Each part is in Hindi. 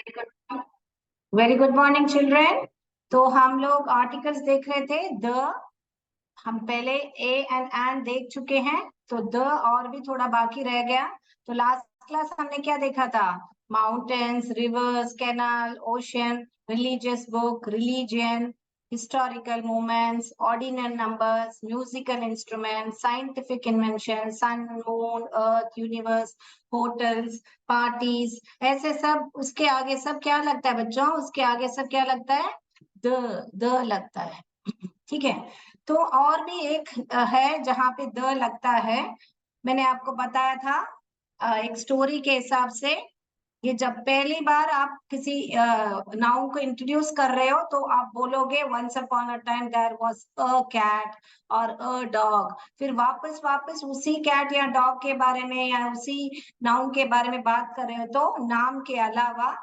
Very good morning children. तो हम लोग आर्टिकल्स देख रहे थे। द हम पहले ए एंड देख चुके हैं, तो द और भी थोड़ा बाकी रह गया। तो लास्ट क्लास हमने क्या देखा था? Mountains, reverse, canal, ocean, religious book, religion, historical movements, ordinal numbers, musical instruments, scientific invention, sun, moon, earth, universe, hotels, parties, ऐसे सब। उसके आगे सब क्या लगता है बच्चों? उसके आगे सब क्या लगता है? द लगता है। ठीक है। तो और भी एक है जहां पे द लगता है। मैंने आपको बताया था एक स्टोरी के हिसाब से। ये जब पहली बार आप किसी नाउन को इंट्रोड्यूस कर रहे हो तो आप बोलोगे once upon a time there was a cat और अ डॉग। फिर वापस वापस उसी कैट या डॉग के बारे में या उसी नाउन के बारे में बात कर रहे हो, तो नाम के अलावा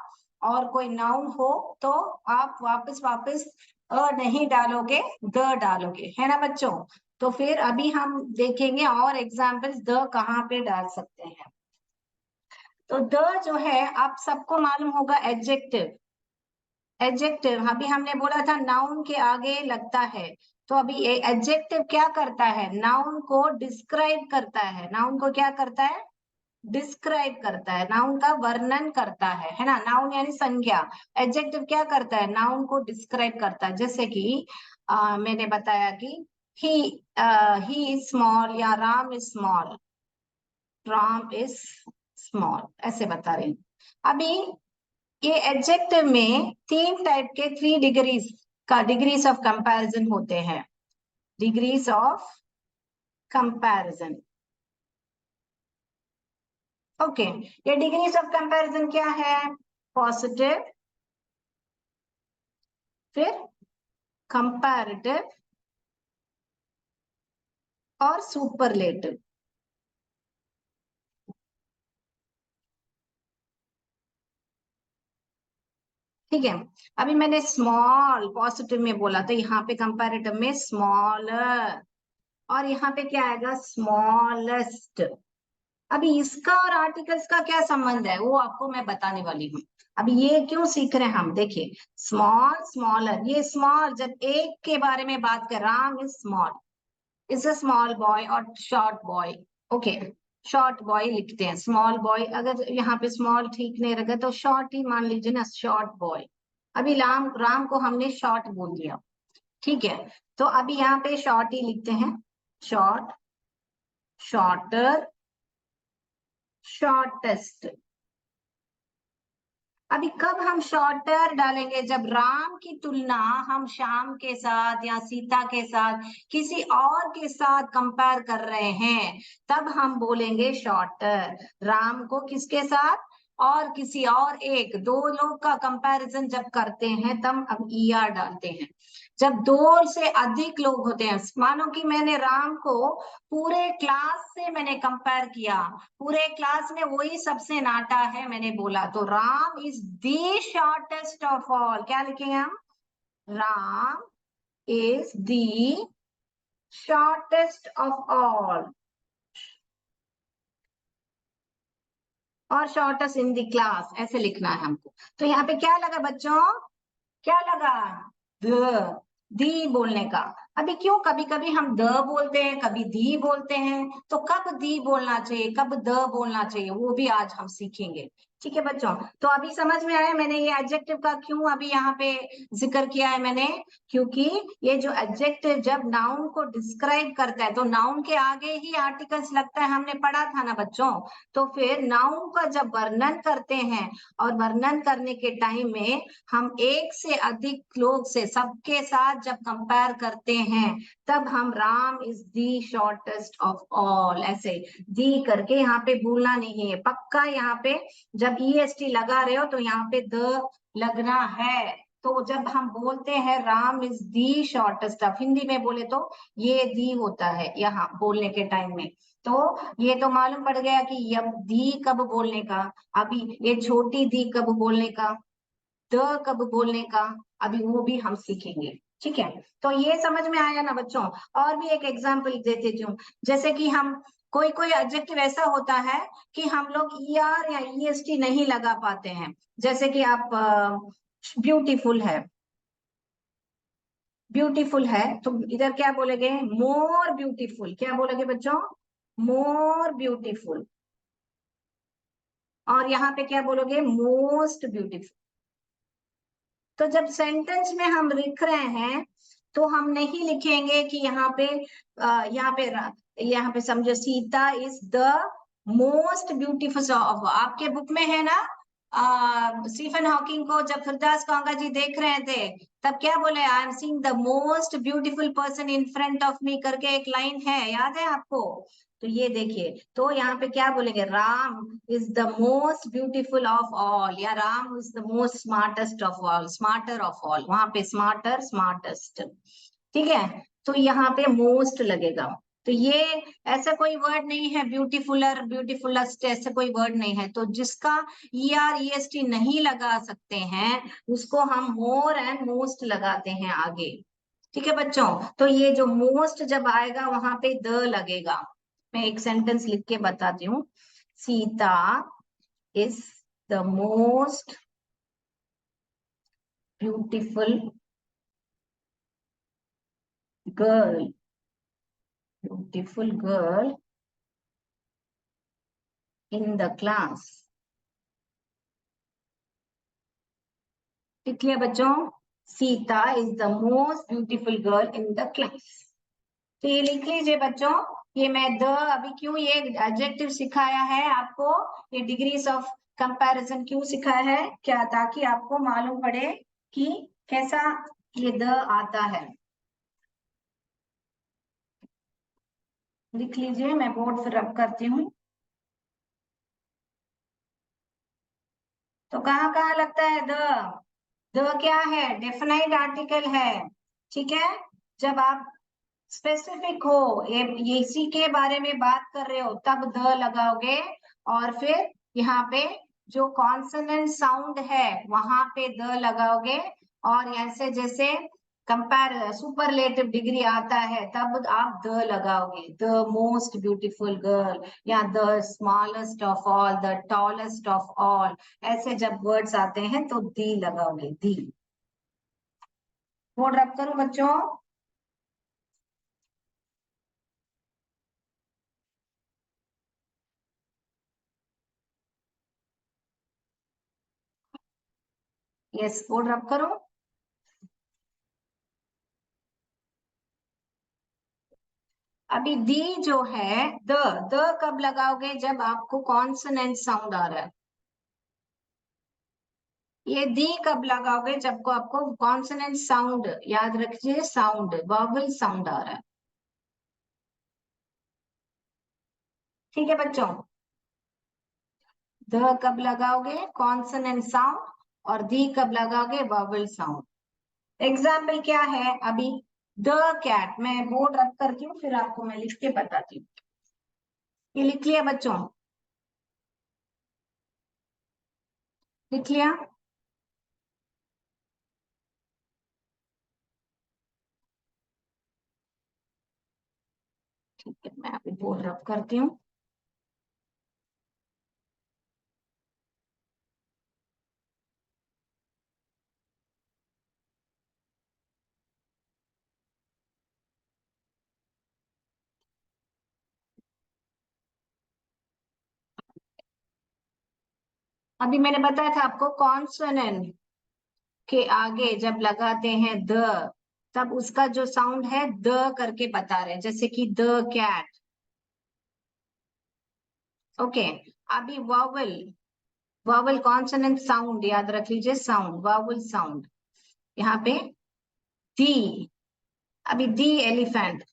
और कोई नाउन हो तो आप वापस वापस नहीं डालोगे, द डालोगे, है ना बच्चों? तो फिर अभी हम देखेंगे और एग्जाम्पल्स द कहाँ पे डाल सकते हैं। तो द जो है आप सबको मालूम होगा एडजेक्टिव। एडजेक्टिव अभी हमने बोला था नाउन के आगे लगता है। तो अभी एडजेक्टिव क्या करता है? नाउन को डिस्क्राइब करता है। नाउन को क्या करता है? डिस्क्राइब करता है, नाउन का वर्णन करता है ना? नाउन यानी संज्ञा। एडजेक्टिव क्या करता है? नाउन को डिस्क्राइब करता है। जैसे कि मैंने बताया कि ही इज स्मॉल या Ram is small, Ram is small, ऐसे बता रहे हैं। अभी ये एडजेक्टिव में तीन टाइप के, 3 डिग्रीज का, डिग्रीज ऑफ कंपैरिजन होते हैं। Degrees of comparison. ओके, ये डिग्रीज ऑफ कंपैरिजन क्या है? पॉजिटिव, फिर कंपैरेटिव और सुपरलेटिव। ठीक है। अभी मैंने स्मॉल पॉजिटिव में बोला तो यहाँ पे कंपैरेटिव में स्मॉलर, और यहाँ पे क्या आएगा? स्मॉलेस्ट। अभी इसका और आर्टिकल्स का क्या संबंध है वो आपको मैं बताने वाली हूँ। अभी ये क्यों सीख रहे हैं हम? देखिए, स्मॉल, स्मॉलर। ये स्मॉल जब एक के बारे में बात कर, Ram is small, is a small boy और short boy. Okay, short boy लिखते हैं, स्मॉल बॉय। अगर यहाँ पे स्मॉल ठीक नहीं रखा तो शॉर्ट ही मान लीजिए ना, शॉर्ट बॉय। अभी राम राम को हमने शॉर्ट बोल दिया, ठीक है? तो अभी यहाँ पे शॉर्ट ही लिखते हैं, शॉर्ट, शॉर्टर, शॉर्टेस्ट। अभी कब हम शॉर्टर डालेंगे? जब राम की तुलना हम श्याम के साथ या सीता के साथ, किसी और के साथ कंपेयर कर रहे हैं, तब हम बोलेंगे शॉर्टर। राम को किसके साथ? और किसी और एक, दो लोग का कंपैरिजन जब करते हैं तब हम ईआर डालते हैं। जब दो से अधिक लोग होते हैं, मानो कि मैंने राम को पूरे क्लास से मैंने कंपेयर किया, पूरे क्लास में वही सबसे नाटा है मैंने बोला, तो Ram is the shortest of all. क्या लिखेंगे हम? Ram is the shortest of all और शॉर्टेस्ट इन द क्लास, ऐसे लिखना है हमको। तो यहाँ पे क्या लगा बच्चों? क्या लगा? द, दी बोलने का। अभी क्यों कभी कभी हम द बोलते हैं, कभी दी बोलते हैं, तो कब दी बोलना चाहिए, कब द बोलना चाहिए, वो भी आज हम सीखेंगे। ठीक है बच्चों? तो अभी समझ में आया मैंने ये एडजेक्टिव का क्यों अभी यहाँ पे जिक्र किया है मैंने? क्योंकि ये जो एडजेक्टिव जब नाउन को डिस्क्राइब करता है तो नाउन के आगे ही आर्टिकल्स लगता है, हमने पढ़ा था ना बच्चों? तो फिर नाउन का जब वर्णन करते हैं और वर्णन करने के टाइम में हम एक से अधिक लोग से, सबके साथ जब कंपेयर करते हैं, तब हम Ram is the shortest of all, ऐसे दी करके यहाँ पे भूलना नहीं है पक्का। यहाँ पे जब ईएसटी लगा रहे हो तो यहाँ पे द लगना है। तो जब हम बोलते हैं Ram is the shortest of, Hindi में बोले तो ये दी होता है यहाँ बोलने के टाइम में। तो ये तो मालूम पड़ गया कि यब दी कब बोलने का, अभी ये छोटी दी कब बोलने का, द कब बोलने का, अभी वो भी हम सीखेंगे। ठीक है? तो ये समझ में आया ना बच्चों? और भी एक एग्जांपल देते हूँ। जैसे कि हम कोई कोई एडजेक्टिव ऐसा होता है कि हम लोग ER या EST नहीं लगा पाते हैं, जैसे कि आप ब्यूटीफुल है, ब्यूटीफुल है तो इधर क्या बोलेंगे, मोर ब्यूटीफुल, क्या बोलेंगे बच्चों, मोर ब्यूटीफुल। और यहाँ पे क्या बोलोगे, मोस्ट ब्यूटीफुल। तो जब सेंटेंस में हम लिख रहे हैं तो हम नहीं लिखेंगे कि यहाँ पे समझो Sita is the most beautiful of, आपके बुक में है ना, स्टीफन हॉकिंग को जब फिरदास कांगा जी देख रहे थे तब क्या बोले, I am seeing the most beautiful person in front of me करके एक लाइन है, याद है आपको। तो ये देखिए, तो यहाँ पे क्या बोलेंगे, Ram is the most beautiful of all, या Ram is the most smartest of all, smarter of all, वहां पे स्मार्टर स्मार्टेस्ट, ठीक है। तो यहाँ पे मोस्ट लगेगा। तो ये ऐसा कोई वर्ड नहीं है ब्यूटीफुलर ब्यूटीफुलेस्ट, ऐसा कोई वर्ड नहीं है। तो जिसका ER EST नहीं लगा सकते हैं उसको हम मोर एंड मोस्ट लगाते हैं आगे, ठीक है बच्चों। तो ये जो मोस्ट जब आएगा वहां पे द लगेगा। मैं एक सेंटेंस लिख के बताती हूँ, Sita is the most beautiful girl, beautiful girl in the class. लिख लिया बच्चों, Sita is the most beautiful girl in the class. तो ये लिख लीजिए बच्चों। ये मैं द अभी क्यों ये एडजेक्टिव सिखाया है आपको, ये डिग्रीज ऑफ कंपैरिजन क्यों सिखाया है, क्या, ताकि आपको मालूम पड़े कि कैसा ये द आता है। लिख लीजिए, मैं बोर्ड फिर रब करती हूँ। तो कहाँ कहाँ लगता है द, द क्या है, डेफिनाइट आर्टिकल है, ठीक है। जब आप स्पेसिफिक हो, ये इसी के बारे में बात कर रहे हो तब द लगाओगे। और फिर यहाँ पे जो कॉन्सोनेंट साउंड है वहां पे द लगाओगे। और ऐसे जैसे कंपेयर सुपरलेटिव डिग्री आता है तब आप द लगाओगे, द मोस्ट ब्यूटीफुल गर्ल, या the smallest of all, the tallest of all, ऐसे जब वर्ड्स आते हैं तो दी लगाओगे, दी। बोर्ड रब करो बच्चों। यस, बोर्ड रब करो। अभी दी जो है, द कब लगाओगे, जब आपको कॉन्सोनेंट साउंड आ रहा है। ये दी कब लगाओगे, जब को आपको कॉन्सोनेंट साउंड, याद रखिए साउंड, वॉवल साउंड आ रहा है, ठीक है बच्चों। द कब लगाओगे, कॉन्सोनेंट साउंड, और दी कब लगाओगे, वॉवल साउंड। एग्जाम्पल क्या है अभी, द कैट, मैं बोर्ड रब करती हूँ फिर आपको मैं लिख के बताती हूँ। ये लिख लिया बच्चों, लिख लिया। ठीक है, मैं अभी बोर्ड रब करती हूँ। अभी मैंने बताया था आपको, कॉन्सोनेंट के आगे जब लगाते हैं द, तब उसका जो साउंड है द करके बता रहे हैं, जैसे कि द कैट, ओके। अभी वावल, वावल कॉन्सोनेंट साउंड, याद रख लीजिए साउंड, वावल साउंड, यहाँ पे दी। अभी दी एलिफेंट,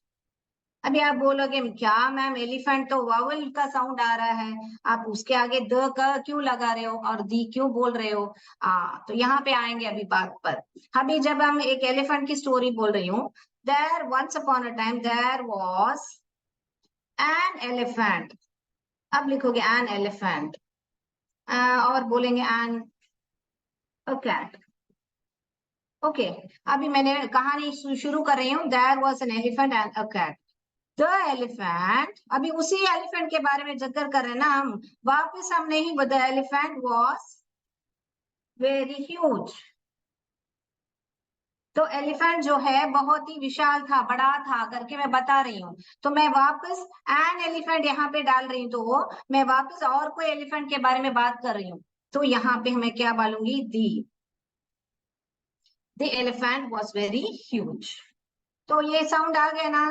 अभी आप बोलोगे क्या मैम, एलिफेंट तो वावल का साउंड आ रहा है, आप उसके आगे द का क्यों लगा रहे हो और दी क्यों बोल रहे हो। तो यहाँ पे आएंगे अभी बात पर। अभी जब हम एक एलिफेंट की स्टोरी बोल रही हूँ, there once upon a time there was an elephant, अब लिखोगे एन एलिफेंट, और बोलेंगे एन अ कैट, ओके। अभी मैंने कहानी शुरू कर रही हूँ, there was an elephant and a cat. The elephant, अभी उसी एलिफेंट के बारे में जिक्र कर रहे हैं ना हम, वापस हम नहीं, the elephant was very huge. तो एलिफेंट जो है बहुत ही विशाल था, बड़ा था करके मैं बता रही हूँ। तो मैं वापस एन एलिफेंट यहाँ पे डाल रही हूँ, तो मैं वापस और कोई एलिफेंट के बारे में बात कर रही हूँ। तो यहाँ पे मैं क्या बोलूंगी, the elephant was very huge. तो ये साउंड आ गया ना,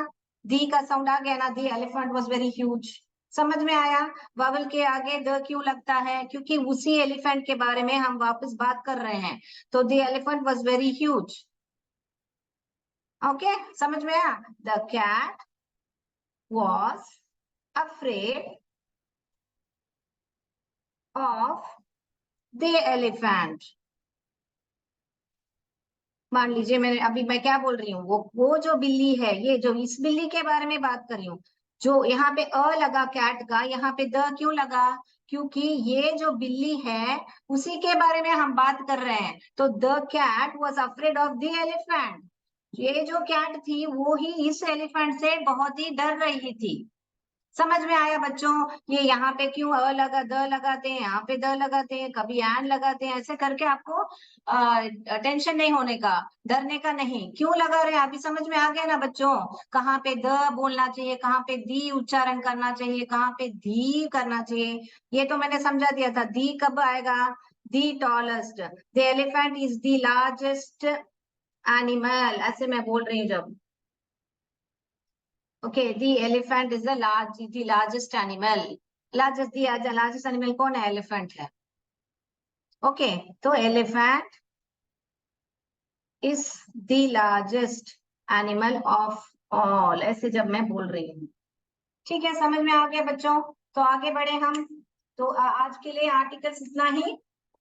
दी का साउंड आ गया ना, the elephant was very huge. समझ में आया? वावल के आगे द क्यों लगता है? क्योंकि उसी एलिफेंट के बारे में हम वापस बात कर रहे हैं। तो the elephant was very huge. Okay, समझ में आया? The cat was afraid of the elephant. मान लीजिए मैं क्या बोल रही हूँ, वो जो बिल्ली है, ये जो इस बिल्ली के बारे में बात कर रही हूँ, जो यहाँ पे अ लगा कैट का, यहाँ पे द क्यों लगा? क्योंकि ये जो बिल्ली है उसी के बारे में हम बात कर रहे हैं। तो the cat was afraid of the elephant. ये जो कैट थी वो ही इस एलिफेंट से बहुत ही डर रही थी। समझ में आया बच्चों? ये यहाँ पे क्यों अ लगा, द लगाते हैं, यहाँ पे द लगाते हैं, कभी एन लगाते हैं, ऐसे करके आपको टेंशन नहीं होने का, डरने का नहीं। क्यों लगा रहे हैं अभी समझ में आ गया ना बच्चों? कहाँ पे द बोलना चाहिए, कहाँ पे दी उच्चारण करना चाहिए, कहाँ पे धी करना चाहिए, ये तो मैंने समझा दिया था। दी कब आएगा? दी tallest, the elephant is the largest animal, ऐसे मैं बोल रही हूँ जब। Okay, the elephant is the largest animal. The largest animal कौन है? Elephant है। Okay, तो elephant is the largest animal of all, ऐसे जब मैं बोल रही हूँ। ठीक है, समझ में आ गया बच्चों? तो आगे बढ़े हम। तो आज के लिए आर्टिकल्स इतना ही।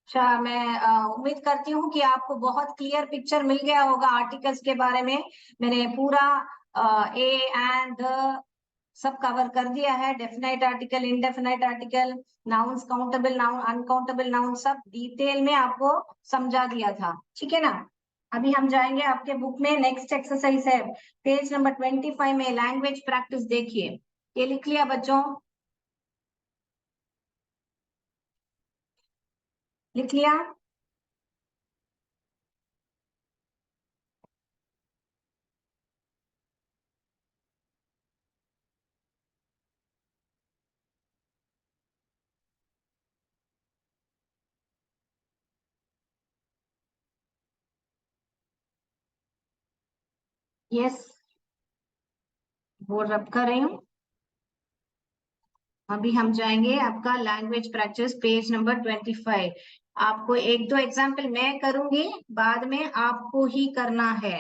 मैं उम्मीद करती हूँ कि आपको बहुत क्लियर पिक्चर मिल गया होगा आर्टिकल्स के बारे में। मैंने पूरा A and the sub cover कर दिया है। Definite article, indefinite article, nouns, countable noun, uncountable noun, सब डिटेल में आपको समझा दिया था। ठीक है ना? अभी हम जाएंगे आपके बुक में, नेक्स्ट एक्सरसाइज है पेज नंबर 25 में, लैंग्वेज प्रैक्टिस। देखिए, ये लिख लिया बच्चों? लिख लिया? यस, वो रब कर रही हूँ। अभी हम जाएंगे आपका लैंग्वेज प्रैक्टिस पेज नंबर 25। आपको एक दो एग्जाम्पल मैं करूंगी, बाद में आपको ही करना है।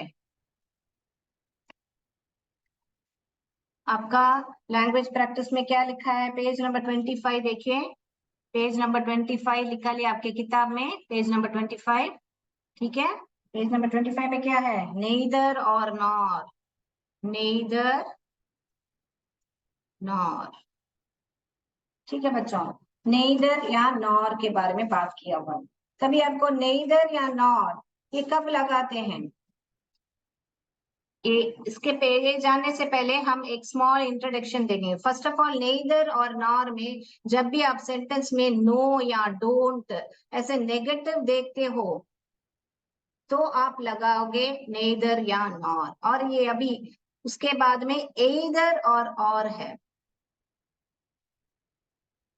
आपका लैंग्वेज प्रैक्टिस में क्या लिखा है? पेज नंबर 25 देखिए। पेज नंबर 25 लिखा लिया आपके किताब में, पेज नंबर 25। ठीक है, पेज नंबर 25 में क्या है? नेइदर और नॉर, नेइदर नॉर। ठीक है बच्चों, नेइदर या नॉर के बारे में बात किया हुआ। कभी आपको नेइदर या नॉर ये कब लगाते हैं? ये इसके पहले जाने से पहले हम एक स्मॉल इंट्रोडक्शन देंगे। फर्स्ट ऑफ ऑल, नेइदर और नॉर में जब भी आप सेंटेंस में नो या डोंट ऐसे नेगेटिव देखते हो तो आप लगाओगे नेइदर या नॉर। और ये अभी उसके बाद में एइदर और है।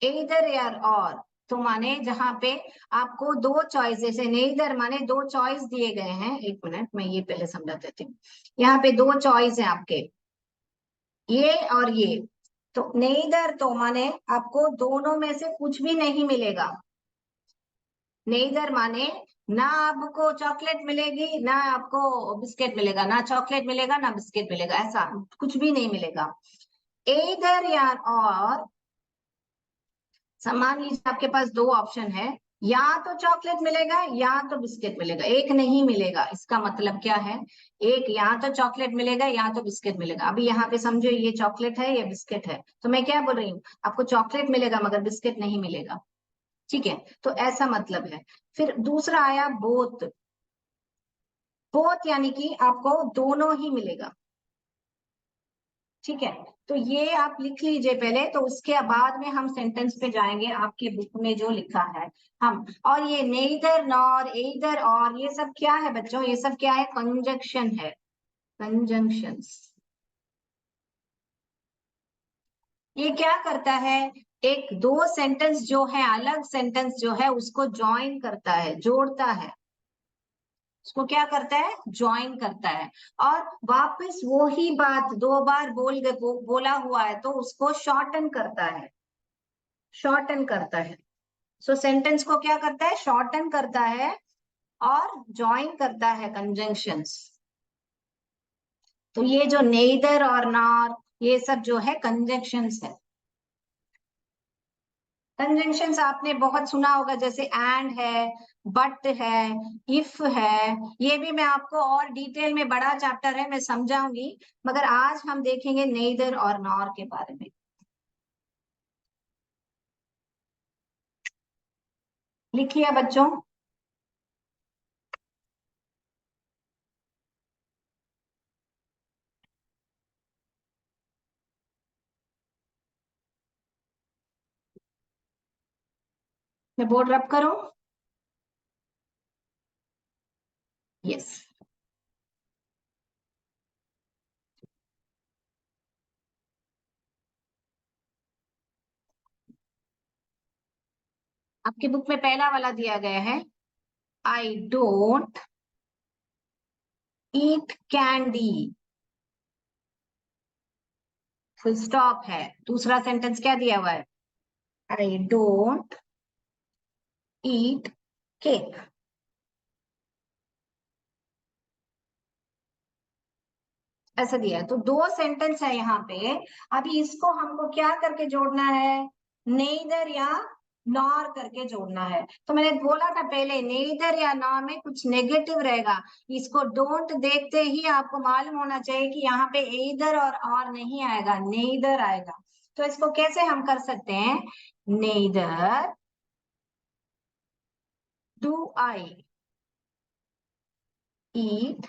एइदर या और तो माने जहां पे आपको दो चॉइस, जैसे नेइदर माने दो चॉइस दिए गए हैं। एक मिनट, मैं ये पहले समझा देती हूँ। यहाँ पे दो चॉइस है आपके, ये और ये। तो नेइदर तो माने आपको दोनों में से कुछ भी नहीं मिलेगा। नेइदर माने ना आपको चॉकलेट मिलेगी ना आपको बिस्किट मिलेगा, ना चॉकलेट मिलेगा ना बिस्किट मिलेगा, ऐसा कुछ भी नहीं मिलेगा। एइदर या और, मान लीजिए आपके पास दो ऑप्शन है, या तो चॉकलेट मिलेगा या तो बिस्किट मिलेगा, एक नहीं मिलेगा। इसका मतलब क्या है? एक या तो चॉकलेट मिलेगा या तो बिस्किट मिलेगा। अभी यहाँ पे समझो, ये चॉकलेट है, ये बिस्किट है, तो मैं क्या बोल रही हूँ? आपको चॉकलेट मिलेगा मगर बिस्किट नहीं मिलेगा। ठीक है, तो ऐसा मतलब है। फिर दूसरा आया बोथ। बोथ यानी कि आपको दोनों ही मिलेगा। ठीक है, तो ये आप लिख लीजिए पहले, तो उसके बाद में हम सेंटेंस पे जाएंगे आपके बुक में जो लिखा है हम। और ये नेइदर नॉर एइदर और ये सब क्या है बच्चों, ये सब क्या है, कंजंक्शन है, कंजंक्शंस। ये क्या करता है, एक दो सेंटेंस जो है, अलग सेंटेंस जो है उसको ज्वाइन करता है, जोड़ता है, उसको क्या करता है, ज्वाइन करता है। और वापस वो ही बात दो बार बोला हुआ है तो उसको शॉर्टन करता है, शॉर्टन करता है। सो सेंटेंस को क्या करता है, शॉर्टन करता है और ज्वाइन करता है कंजंक्शंस। तो ये जो नेइदर और नॉर ये सब जो है कंजंक्शंस है। कंजंक्शंस आपने बहुत सुना होगा, जैसे एंड है, बट है, इफ है। ये भी मैं आपको और डिटेल में, बड़ा चैप्टर है, मैं समझाऊंगी, मगर आज हम देखेंगे नेइदर और नॉर के बारे में। लिख लिया बच्चों? मैं बोर्ड रब करूं? यस। आपकी बुक में पहला वाला दिया गया है, I don't eat candy, full stop है। दूसरा सेंटेंस क्या दिया हुआ है, आई डोंट ईट केक। ऐसा दिया है, तो दो सेंटेंस है यहाँ पे। अभी इसको हमको क्या करके जोड़ना है, नेइदर या नॉर करके जोड़ना है। तो मैंने बोला था पहले, नेइदर या नॉर में कुछ नेगेटिव रहेगा। इसको डोंट देखते ही आपको मालूम होना चाहिए कि यहाँ पे एइदर और नहीं आएगा, नेइदर आएगा। तो इसको कैसे हम कर सकते हैं, neither do I eat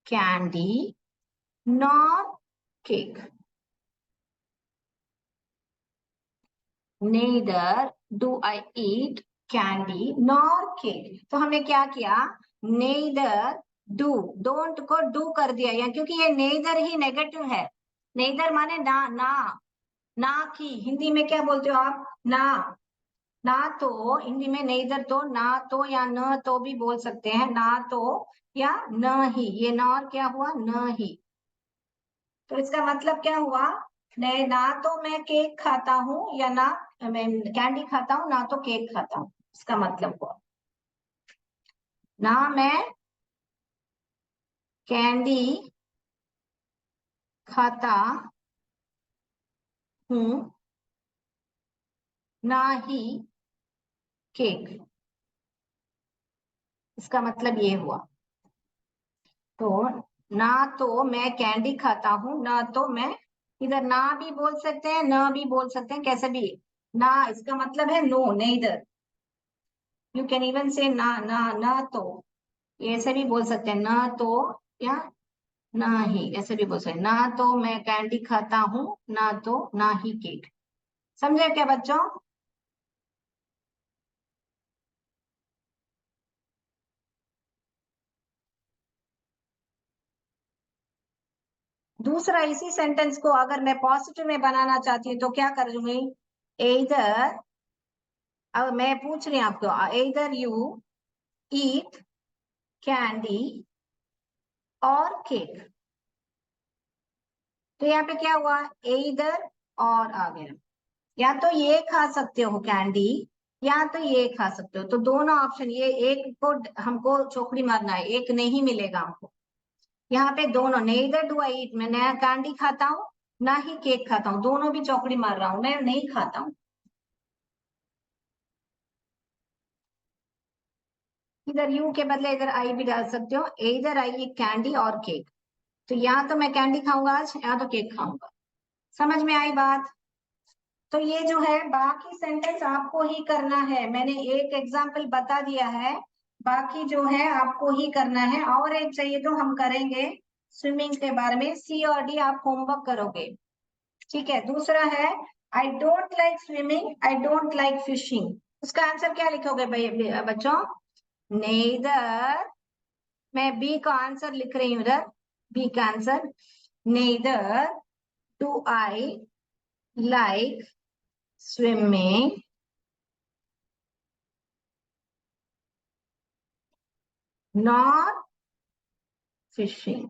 candy nor cake. Neither do I eat candy nor cake. तो हमने क्या किया, नेदर डू, डोंट को डू कर दिया यहाँ, क्योंकि ये नेदर ही नेगेटिव है। नेदर माने ना, ना, ना की हिंदी में क्या बोलते हो आप, ना। ना तो हिंदी में नेदर तो ना तो या न तो भी बोल सकते हैं, ना तो या न ही। ये नॉर क्या हुआ, न ही। तो इसका मतलब क्या हुआ, नहीं, ना तो मैं केक खाता हूँ या ना मैं कैंडी खाता हूँ, ना तो केक खाता हूँ, इसका मतलब हुआ ना मैं कैंडी खाता हूँ, ना ही केक। इसका मतलब ये हुआ। तो ना तो मैं कैंडी खाता हूँ, ना तो मैं, इधर ना भी बोल सकते हैं, न भी बोल सकते हैं, कैसे भी। ना इसका मतलब है नो, नेइदर। यू कैन इवन से ना, ना तो, ये ऐसे भी बोल सकते हैं, ना तो या ना ही, ऐसे भी बोल सकते हैं। ना तो मैं कैंडी खाता हूँ, ना तो ना ही केक। समझे क्या बच्चों? दूसरा, इसी सेंटेंस को अगर मैं पॉजिटिव में बनाना चाहती हूँ तो क्या करूंगी, इधर, अब मैं पूछ रही हूँ आपको, इधर यू ईट कैंडी और केक। तो यहाँ पे क्या हुआ, इधर और आ गया। या तो ये खा सकते हो कैंडी, या तो ये खा सकते हो, तो दोनों ऑप्शन, ये एक को हमको चौकड़ी मारना है, एक नहीं मिलेगा हमको। यहाँ पे दोनों, नेइदर डू आई ईट, मैं नया कैंडी खाता हूँ ना ही केक खाता हूँ, दोनों भी चौकड़ी मार रहा हूँ, मैं नहीं खाता हूँ। इधर यू के बदले इधर आई भी डाल सकते हो, इधर आई ईट कैंडी और केक। तो या तो मैं कैंडी खाऊंगा आज, या तो केक खाऊंगा। समझ में आई बात? तो ये जो है बाकी सेंटेंस आपको ही करना है, मैंने एक एग्जाम्पल बता दिया है, बाकी जो है आपको ही करना है। और एक चाहिए तो हम करेंगे, स्विमिंग के बारे में, सी और डी आप होमवर्क करोगे। ठीक है, दूसरा है I don't like swimming, I don't like fishing. उसका आंसर क्या लिखोगे बच्चों? नेदर, मैं बी का आंसर लिख रही हूँ इधर, बी का answer, neither do I like swimming not fishing.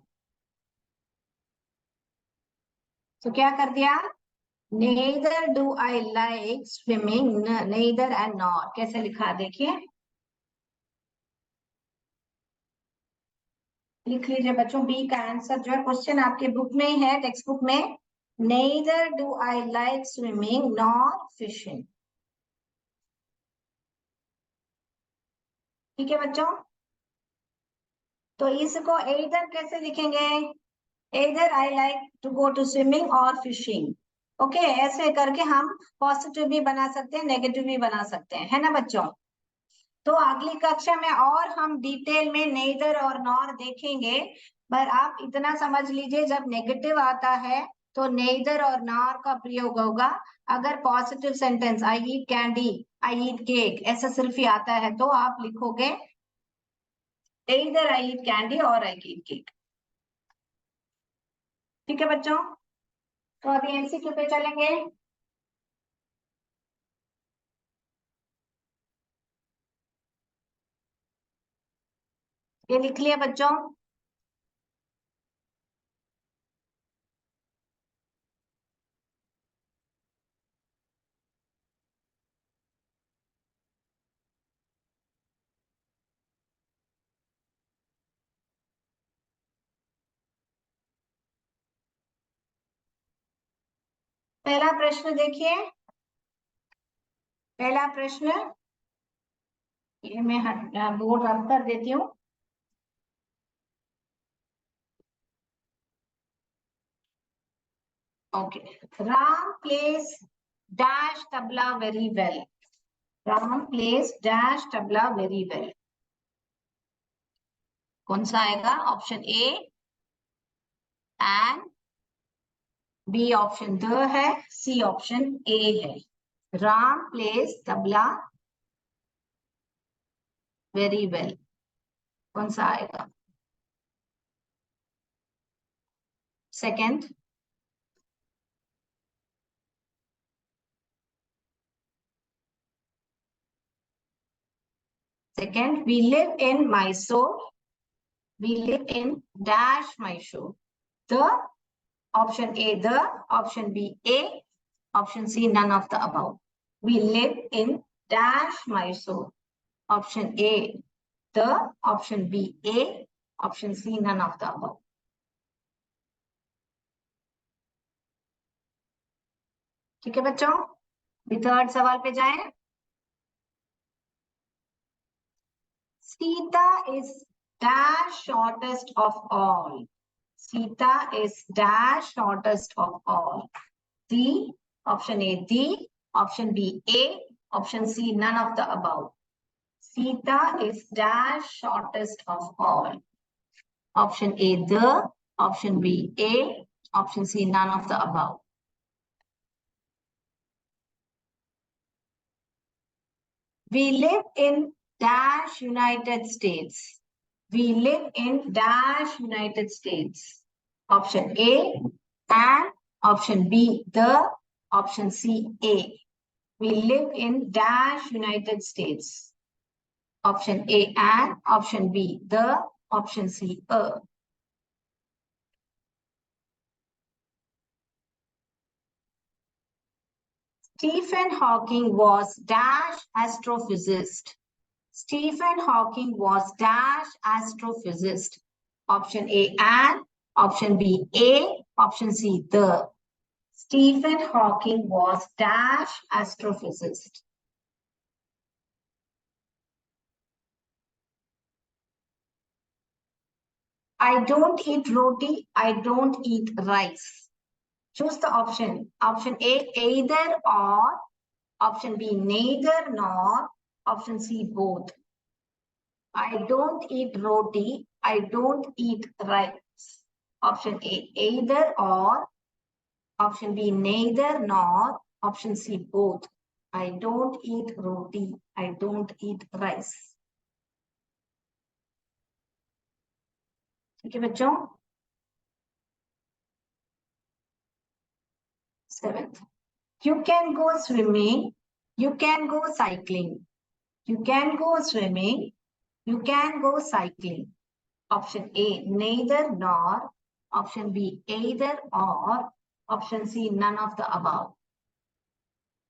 तो क्या कर दिया? Neither do I like swimming, neither and not कैसे लिखा देखिए, लिख लीजिए बच्चों। बी का आंसर जो है, क्वेश्चन आपके बुक में ही है, टेक्स्ट बुक में, neither do I like swimming nor fishing. ठीक है बच्चों, तो इसको एदर कैसे लिखेंगे? Either I like to go to swimming और फिशिंग। ओके, ऐसे करके हम पॉजिटिव भी बना सकते हैं, नेगेटिव भी बना सकते हैं, है ना बच्चों? तो अगली कक्षा में और हम डिटेल में नेदर और नॉर देखेंगे, पर आप इतना समझ लीजिए, जब नेगेटिव आता है तो नेदर और नॉर का प्रयोग होगा। अगर positive sentence I eat candy, I eat cake, ऐसा सिर्फ ही आता है तो आप लिखोगे either I eat candy or I eat cake। ठीक है बच्चों, तो अभी एमसीक्यू पे चलेंगे। ये लिख लिया बच्चों? पहला प्रश्न देखिए, पहला प्रश्न, ये मैं बोर्ड रब कर देती हूँ। Okay, Ram plays dash tabla very well. Ram plays dash tabla very well, कौन सा आएगा? Option A and, B option the है, सी ऑप्शन ए है। Ram plays tabla very well, कौन सा आएगा? Second, second, we live in Mysore, we live in dash Mysore. The option A, the option B, A, option C, none of the above. We live in dash Mysore. Option A, the, option B, A, option C, none of the above. ठीक है बच्चों, थर्ड सवाल पे जाएं। Sita is dash shortest of all. Sita is dash shortest of all. The, option A, the, option B, A, option C, none of the above. Sita is dash shortest of all. Option A, the, option B, A, option C, none of the above. We live in dash United States. We live in dash United States. Option A, and option B, the, option C, A. We live in dash United States. Option A, and option B, the, option C, a. Stephen Hawking was dash astrophysicist. Stephen Hawking was dash astrophysicist. Option A, and option B, A, option C, the. Stephen Hawking was dash astrophysicist. I don't eat roti, I don't eat rice. Choose the option. Option A, either or. Option B, neither nor. Option C, both. I don't eat roti, I don't eat rice. Option A, either or. Option B, neither nor. Option C, both. I don't eat roti. I don't eat rice. ठीक है बच्चों? 7th. You can go swimming. You can go cycling. You can go swimming. You can go cycling. Option A, neither nor. Option B, either or. Option C, none of the above.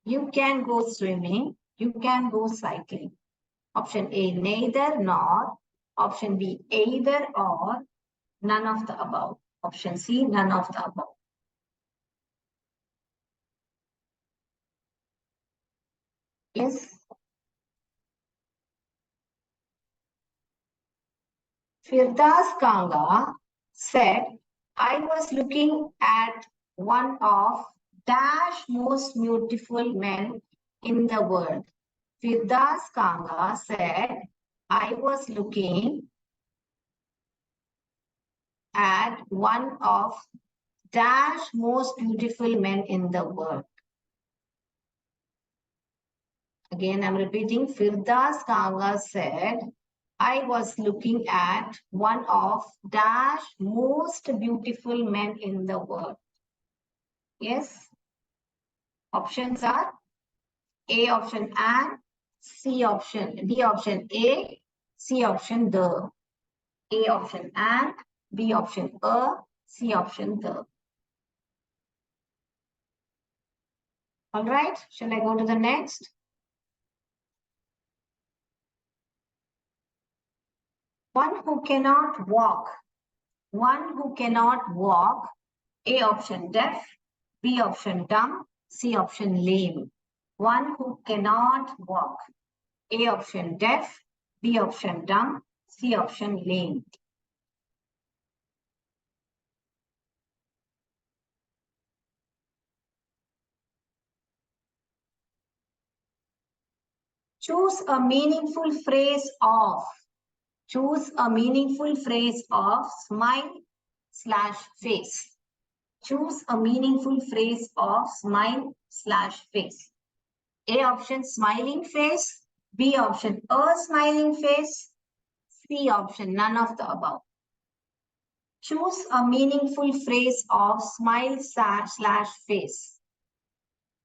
You can go swimming. You can go cycling. Option A, neither nor. Option B, either or. None of the above. Option C, none of the above. Yes. Firdas Kanga said, I was looking at one of dash most beautiful men in the world. Firdas Kanga said, I was looking at one of dash most beautiful men in the world. Again, I'm repeating. Firdas Kanga said, I was looking at one of dash most beautiful men in the world. Yes. Options are A option and C option, B option A, C option the. A option and, B option C option the. All right, shall I go to the next? One who cannot walk. One who cannot walk. A option deaf, B option dumb, C option lame. One who cannot walk. A option deaf, B option dumb, C option lame. Choose a meaningful phrase of. Choose a meaningful phrase of smile/face. Choose a meaningful phrase of smile/face. A option, smiling face. B option, a smiling face. C option, none of the above. Choose a meaningful phrase of smile/face.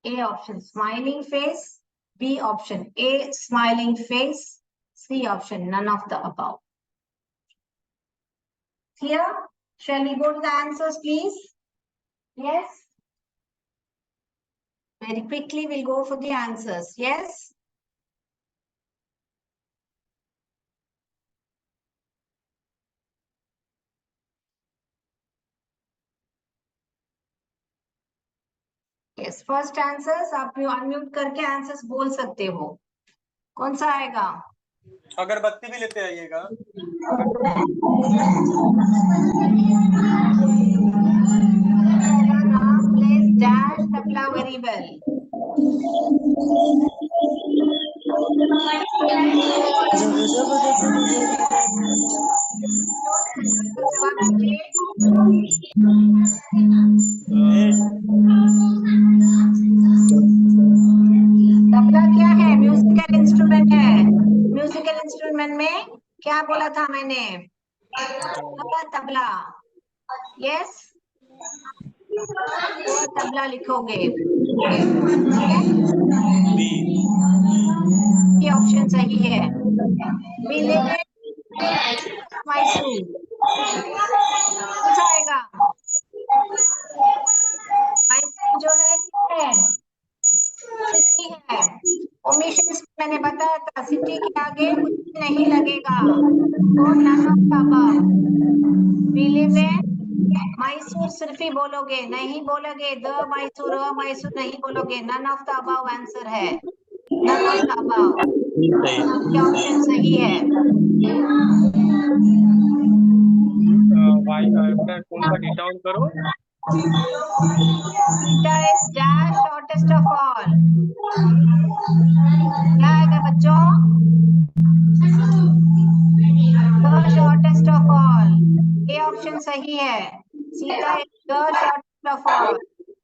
A option, smiling face. B option, a smiling face. C option, none of the above. Clear? Shall we go to the answers, please? Yes? Very quickly, we'll go for the answers. Yes? Yes, first answers, आप अनम्यूट करके आंसर्स बोल सकते हो. कौन सा आएगा? अगरबत्ती भी लेते आइएगा. Ram plays dash tabla very well. जवाब दीजिए. तबला क्या है? म्यूजिकल इंस्ट्रूमेंट है. म्यूजिकल इंस्ट्रूमेंट में क्या बोला था मैंने? तबला. यस, तबला लिखोगे. ये ऑप्शन सही है. We live in Mysore. कौन सा आएगा? मैसूर जो है सिटी है. ओमिशन मैंने बताया था, सिटी के आगे कुछ भी नहीं लगेगा. तो none of the above. We live in Mysore सिर्फ ही बोलोगे, नहीं बोलोगे द मैसूर मैसूर नहीं बोलोगे. None of the above answer है. None of the above. क्या ऑप्शन सही है? डीटा ऑन करो. Theta is dash shortest of all. क्या आएगा बच्चों? The shortest of all. ये ऑप्शन सही है. Sita is the shortest of all.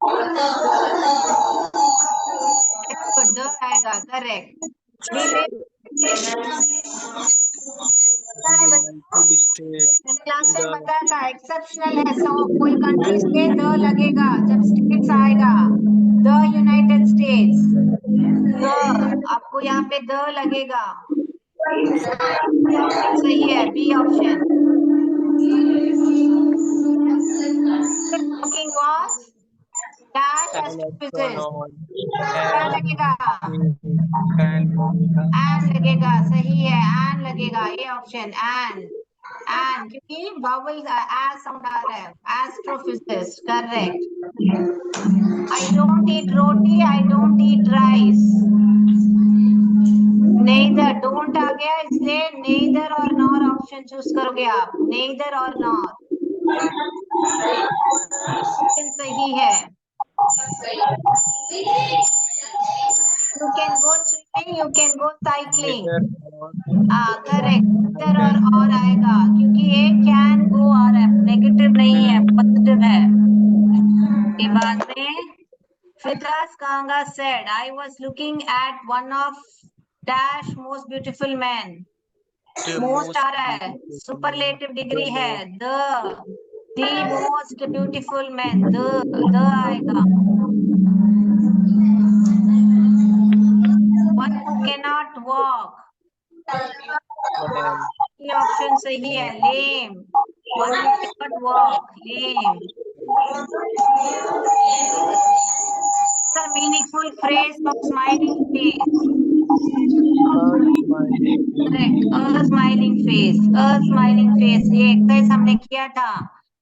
Very good. The आएगा, correct. We live United state मैंने लास्ट टाइम बताया था एक्सेप्शनल है, सो कोई कंट्रीज पे द लगेगा जब स्टेट्स आएगा. द यूनाइटेड स्टेट्स, द आपको यहाँ पे द लगेगा. बी ऑप्शन सही है, B option. Talking was dash astrophysicist, क्या लगेगा? एन लगेगा, सही है, एन लगेगा, ये ऑप्शन एन. एन क्योंकि वावल एज साउंड आ रहा है. Astrophysicist, correct. I don't eat roti, I don't eat rice. Neither, don't आ गया इसलिए neither और nor ऑप्शन चूज करोगे आप. neither और nor ऑप्शन सही है. You can go swimming, you can go cycling. Correct. neither और आएगा क्योंकि ये can go आ रहा है, नेगेटिव नहीं है, पॉजिटिव है. के बाद में Firas Kanga said, I was looking at one of dash most beautiful men. Most आ रहा है, superlative डिग्री है. The most beautiful man. The आएगा. One who cannot walk. ये ऑप्शन सही है, lame. One who cannot walk, lame. The meaningful phrase of smiling face. Correct. A smiling face. A smiling face. ये एक्सरसाइज हमने किया था.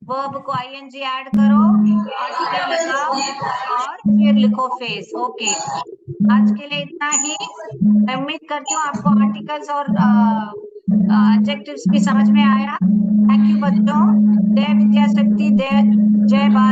वर्ब को ing ऐड करो, आर्टिकल लगाओ और फिर लिखो फेस. ओके, आज के लिए इतना ही. मैं उम्मीद करती हूँ आपको आर्टिकल्स और एडजेक्टिव्स भी समझ में आया. थैंक यू बच्चों. जय विद्या शक्ति, जय भारत.